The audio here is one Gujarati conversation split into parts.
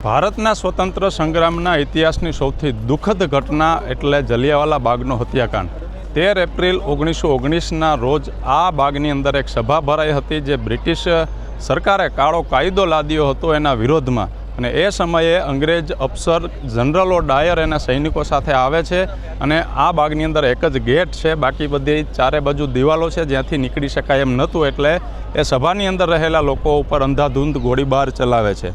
ભારતના સ્વતંત્ર સંગ્રામના ઇતિહાસની સૌથી દુઃખદ ઘટના એટલે જલિયાવાલા બાગનો હત્યાકાંડ। 13 એપ્રિલ 1919ના રોજ આ બાગની અંદર એક સભા ભરાઈ હતી જે બ્રિટિશ સરકારે કાળો કાયદો લાદ્યો હતો એના વિરોધમાં। અને એ સમયે અંગ્રેજ અફસર જનરલો ડાયર એના સૈનિકો સાથે આવે છે અને આ બાગની અંદર એક જ ગેટ છે, બાકી બધી ચારે બાજુ દિવાલો છે જ્યાંથી નીકળી શકાય એમ નહોતું, એટલે એ સભાની અંદર રહેલા લોકો ઉપર અંધાધૂંધ ગોળીબાર ચલાવે છે।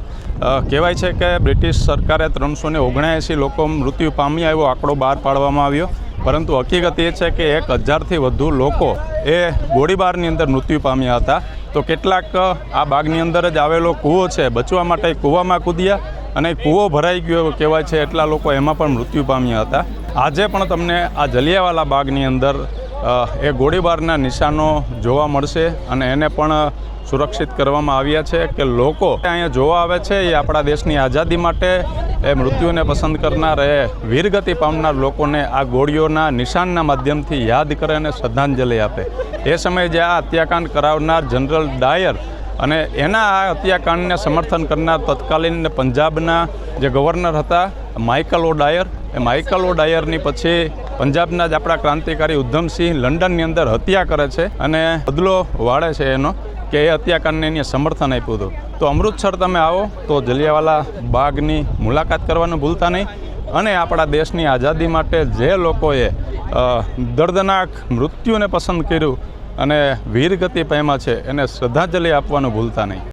કહેવાય છે કે બ્રિટિશ સરકારે 379 લોકો મૃત્યુ પામ્યા એવો આંકડો બહાર પાડવામાં આવ્યો, પરંતુ હકીકત એ છે કે 1000થી વધુ લોકો એ ગોળીબારની અંદર મૃત્યુ પામ્યા હતા। તો કેટલાક આ બાગની અંદર જ આવેલો કૂવો છે, બચવા માટે કૂવામાં કૂદ્યા અને કૂવો ભરાઈ ગયો કહેવાય છે, એટલા લોકો એમાં પણ મૃત્યુ પામ્યા હતા। આજે પણ તમને આ જલિયાવાલા બાગની અંદર એ ગોળીબારના નિશાનો જોવા મળશે અને એને પણ સુરક્ષિત કરવામાં આવ્યા છે કે લોકો અહીંયા જોવા આવે છે એ આપણા દેશની આઝાદી માટે એ મૃત્યુને પસંદ કરનાર એ વીરગતિ પામનાર લોકોને આ ગોળીઓના નિશાનના માધ્યમથી યાદ કરે અને શ્રદ્ધાંજલિ આપે। એ સમયે જે આ હત્યાકાંડ કરાવનાર જનરલ ડાયર અને એના આ હત્યાકાંડને સમર્થન કરનાર તત્કાલીન પંજાબના જે ગવર્નર હતા માઇકલ ઓ ડાયર, એ માઇકલ ઓ ડાયરની પછી પંજાબના જ આપણા ક્રાંતિકારી ઉધમસિંહ લંડનની અંદર હત્યા કરે છે અને બદલો વાળે છે એનો, કે એ હત્યાકાંડને એને સમર્થન આપ્યું હતું। તો અમૃતસર તમે આવો તો જલિયાવાલા બાગની મુલાકાત કરવાનું ભૂલતા નહીં અને આપણા દેશની આઝાદી માટે જે લોકોએ દર્દનાક મૃત્યુને પસંદ કર્યું અને વીરગતિ પામ્યા છે એને શ્રદ્ધાંજલિ આપવાનું ભૂલતા નહીં।